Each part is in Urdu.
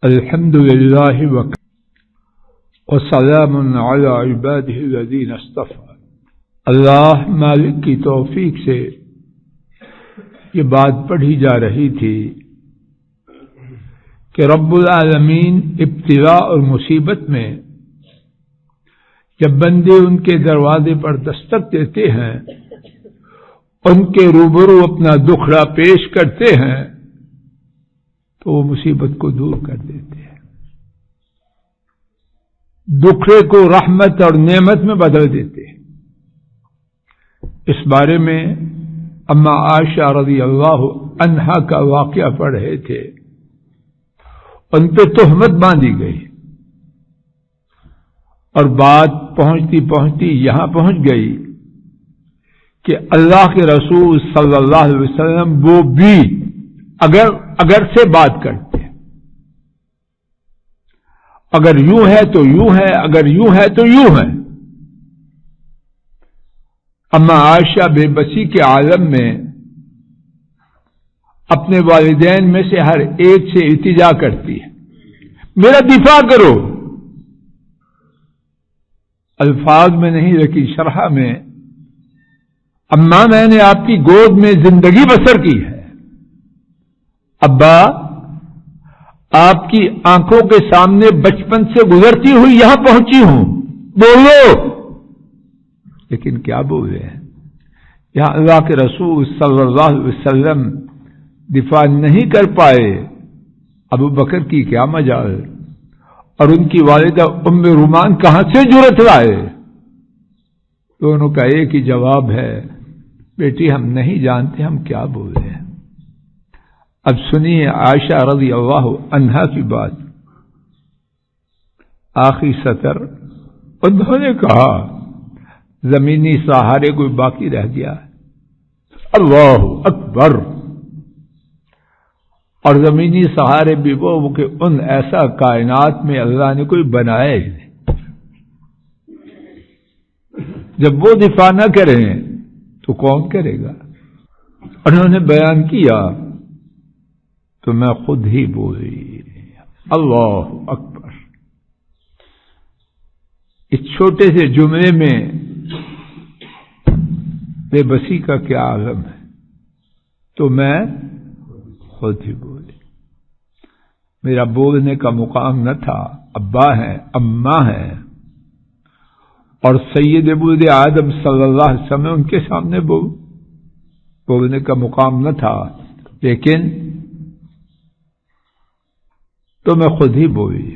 الحمد للہ وسلام علی عبادہ الذین اصطفى۔ اللہ مالک کی توفیق سے یہ بات پڑھی جا رہی تھی کہ رب العالمین ابتلاء اور مصیبت میں جب بندے ان کے دروازے پر دستک دیتے ہیں، ان کے روبرو اپنا دکھڑا پیش کرتے ہیں تو وہ مصیبت کو دور کر دیتے ہیں، دکھڑے کو رحمت اور نعمت میں بدل دیتے ہیں۔ اس بارے میں اما عائشہ رضی اللہ عنہا کا واقعہ پڑھ رہے تھے، ان پہ تہمت باندھی گئی اور بات پہنچتی پہنچتی یہاں پہنچ گئی کہ اللہ کے رسول صلی اللہ علیہ وسلم وہ بھی اگر سے بات کرتے ہیں، اگر یوں ہے تو یوں ہے، اگر یوں ہے تو یوں ہے۔ اما عائشہ بے بسی کے عالم میں اپنے والدین میں سے ہر ایک سے التجا کرتی ہے، میرا دفاع کرو، الفاظ میں نہیں لیکن شرح میں، اماں میں نے آپ کی گود میں زندگی بسر کی ہے، ابا آپ کی آنکھوں کے سامنے بچپن سے گزرتی ہوئی یہاں پہنچی ہوں، بولو۔ لیکن کیا بولے ہیں؟ یہاں اللہ کے رسول صلی اللہ علیہ وسلم دفاع نہیں کر پائے، ابو بکر کی کیا مجال، اور ان کی والدہ ام رومان کہاں سے جرأت لائے؟ دونوں کا ایک ہی جواب ہے، بیٹی ہم نہیں جانتے ہم کیا بولے ہیں۔ اب سنیے عائشہ رضی اللہ عنہا کی بات، آخری سطر، انہوں نے کہا زمینی سہارے کوئی باقی رہ گیا، اللہ اکبر، اور زمینی سہارے بھی وہ کہ ان ایسا کائنات میں اللہ نے کوئی بنایا ہی نہیں، جب وہ دفاع نہ کریں تو کون کرے گا؟ انہوں نے بیان کیا تو میں خود ہی بولی، اللہ اکبر۔ اس چھوٹے سے جملے میں بے بسی کا کیا عالم ہے، تو میں خود ہی بولی۔ میرا بولنے کا مقام نہ تھا، ابا ہیں، اماں ہیں، اور سید ولد آدم صلی اللہ علیہ وسلم ان کے سامنے بولنے کا مقام نہ تھا، لیکن تو میں خود ہی بولی۔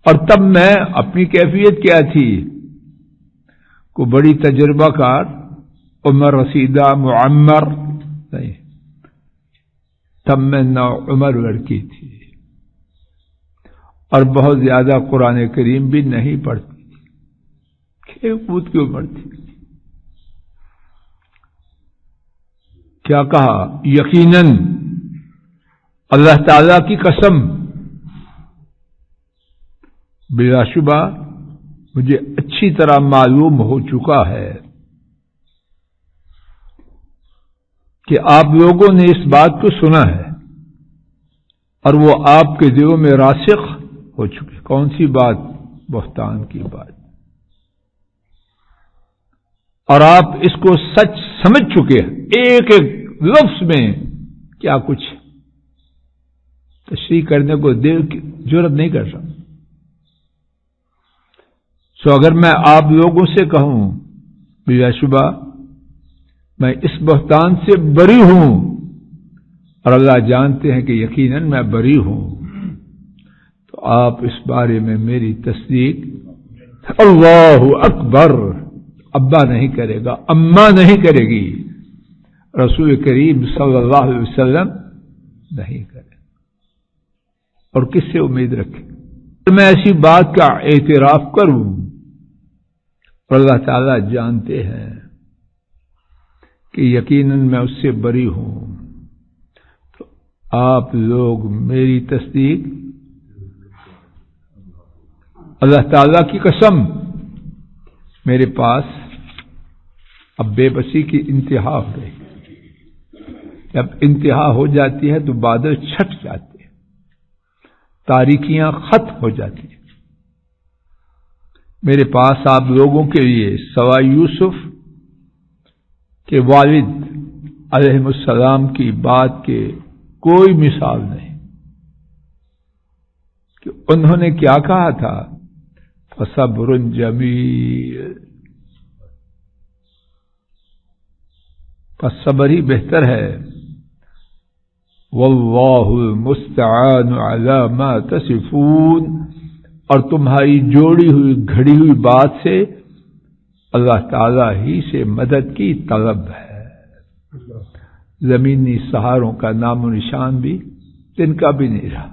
اور تب میں اپنی کیفیت کیا تھی؟ کو بڑی تجربہ کار، عمر رسیدہ، معمر نہیں، تب میں نوعمر لڑکی تھی اور بہت زیادہ قرآن کریم بھی نہیں پڑھتی تھی، کھیل کود کی عمر تھی۔ کیا کہا؟ یقیناً اللہ تعالی کی قسم، بلا شبہ مجھے اچھی طرح معلوم ہو چکا ہے کہ آپ لوگوں نے اس بات کو سنا ہے اور وہ آپ کے دلوں میں راسخ ہو چکی۔ کون سی بات؟ بہتان کی بات، اور آپ اس کو سچ سمجھ چکے ہیں، ایک ایک لفظ میں کیا کچھ تشریح کرنے کو دل کی جرأت نہیں کر سکتا۔ سو اگر میں آپ لوگوں سے کہوں بلا شبہ میں اس بہتان سے بری ہوں، اور اللہ جانتے ہیں کہ یقیناً میں بری ہوں، تو آپ اس بارے میں میری تصدیق اللہ اکبر ابا نہیں کرے گا، اماں نہیں کرے گی، رسول کریم صلی اللہ علیہ وسلم نہیں کرے، اور کس سے امید رکھے؟ میں ایسی بات کا اعتراف کروں، اور اللہ تعالیٰ جانتے ہیں کہ یقیناً میں اس سے بری ہوں، تو آپ لوگ میری تصدیق، اللہ تعالیٰ کی قسم، میرے پاس اب بے بسی کی انتہا ہو گئی۔ جب انتہا ہو جاتی ہے تو بادل چھٹ جاتے ہیں، تاریکیاں ختم ہو جاتی ہیں۔ میرے پاس آپ لوگوں کے لیے سوائے یوسف کے والد علیہ السلام کی بات کے کوئی مثال نہیں کہ انہوں نے کیا کہا تھا، فصبر جمیل، پس صبر ہی بہتر ہے، واللہ المستعان علی ما تصفون، اور تمہاری جوڑی ہوئی گھڑی ہوئی بات سے اللہ تعالی ہی سے مدد کی طلب ہے۔ زمینی سہاروں کا نام و نشان بھی ان کا بھی نہیں رہا۔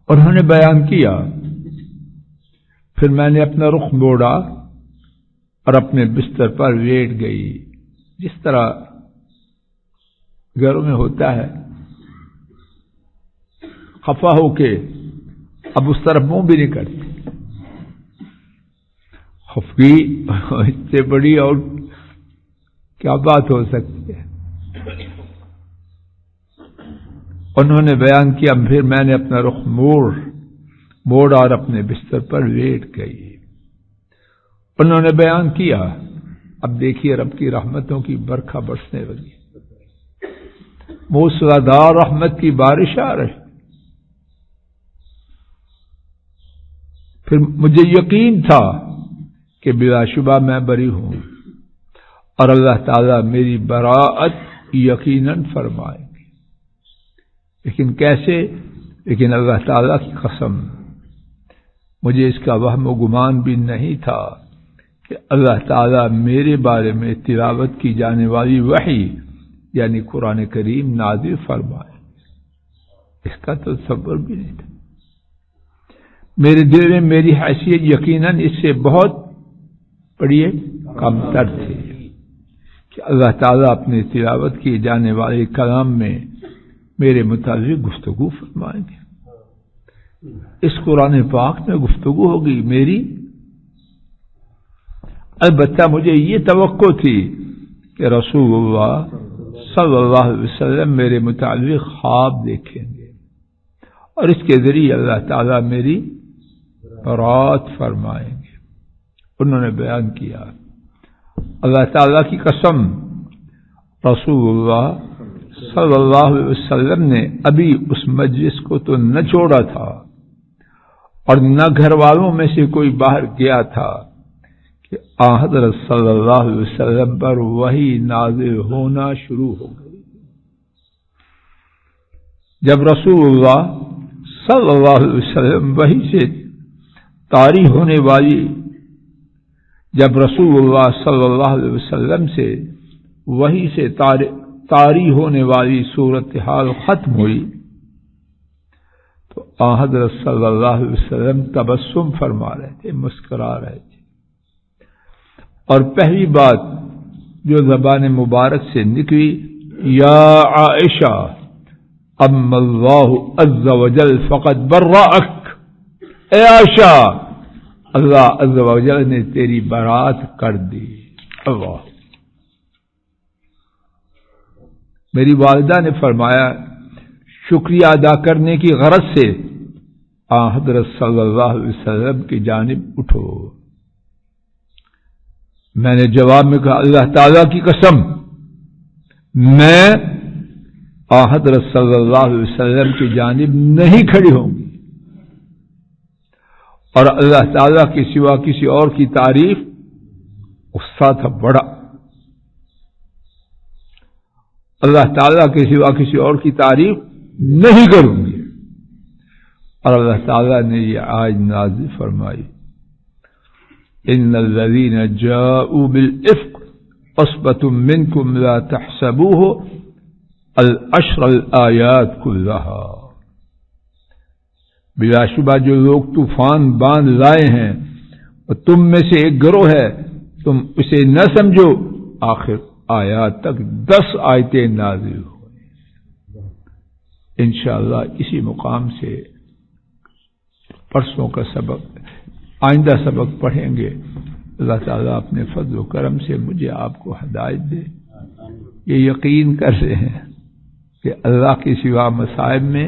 انہوں نے بیان کیا، پھر میں نے اپنا رخ موڑا اور اپنے بستر پر لیٹ گئی، جس طرح گھروں میں ہوتا ہے، خفا ہو کے اب اس طرف منہ بھی نہیں کرتے، خفگی اس سے بڑی اور کیا بات ہو سکتی ہے۔ انہوں نے بیان کیا، پھر میں نے اپنا رخ موڑ اور اپنے بستر پر لیٹ گئی۔ انہوں نے بیان کیا، اب دیکھیے رب کی رحمتوں کی برکھا برسنے لگی، موسلادھار رحمت کی بارش آ رہی۔ پھر مجھے یقین تھا کہ بلا شبہ میں بری ہوں اور اللہ تعالیٰ میری براءت یقیناً فرمائیں گے، لیکن کیسے؟ لیکن اللہ تعالیٰ کی قسم مجھے اس کا وہم و گمان بھی نہیں تھا کہ اللہ تعالیٰ میرے بارے میں تلاوت کی جانے والی وحی یعنی قرآن کریم نازل فرمائے، اس کا تو تصور بھی نہیں تھا۔ میرے دل میں میری حیثیت یقیناً اس سے بہت پڑھیے کم تر تھی کہ اللہ تعالیٰ اپنے تلاوت کیے جانے والے کلام میں میرے متعلق گفتگو فرمائیں گے۔ اس قرآن پاک میں گفتگو ہوگی میری، البتہ مجھے یہ توقع تھی کہ رسول اللہ صلی اللہ علیہ وسلم میرے متعلق خواب دیکھیں گے اور اس کے ذریعے اللہ تعالیٰ میری برات فرمائیں گے۔ انہوں نے بیان کیا، اللہ تعالیٰ کی قسم رسول اللہ صلی اللہ علیہ وسلم نے ابھی اس مجلس کو تو نہ چھوڑا تھا اور نہ گھر والوں میں سے کوئی باہر گیا تھا کہ حضرت صلی اللہ علیہ وسلم پر وحی نازل ہونا شروع ہو گئی۔ جب رسول اللہ صلی اللہ علیہ وسلم وحی سے طاری ہونے والی جب رسول اللہ صلی اللہ علیہ وسلم سے وحی سے طاری ہونے والی صورتحال ختم ہوئی تو حضرت صلی اللہ علیہ وسلم تبسم فرما رہے تھے، مسکرا رہے تھے، اور پہلی بات جو زبان مبارک سے نکلی، یا عائشہ اما اللہ عز وجل فقد برأک، اے عائشہ اللہ عز وجل نے تیری برات کر دی۔ اللہ، میری والدہ نے فرمایا شکریہ ادا کرنے کی غرض سے حضرت صلی اللہ علیہ وسلم کی جانب اٹھو۔ میں نے جواب میں کہا اللہ تعالیٰ کی قسم میں حضرت صلی اللہ علیہ وسلم کی جانب نہیں کھڑی ہوں گی، اور اللہ تعالیٰ کے سوا کسی اور کی تعریف غصہ تھا بڑا، اللہ تعالیٰ کے سوا کسی اور کی تعریف نہیں کروں گی۔ اور اللہ تعالیٰ نے یہ آیت نازل فرمائی، ان الذين جاءوا بالافك عصبة منكم لا تحسبوه العشر الآيات كلها، بلا شبہ جو لوگ طوفان باندھ لائے ہیں اور تم میں سے ایک گروہ ہے، تم اسے نہ سمجھو، آخر آیات تک 10 آیتیں نازل ہوئیں۔ انشاءاللہ اسی مقام سے پرسوں کا سبق آئندہ سبق پڑھیں گے۔ اللہ تعالیٰ اپنے فضل و کرم سے مجھے آپ کو ہدایت دے۔ یہ یقین کر رہے ہیں کہ اللہ کے سوا مصائب میں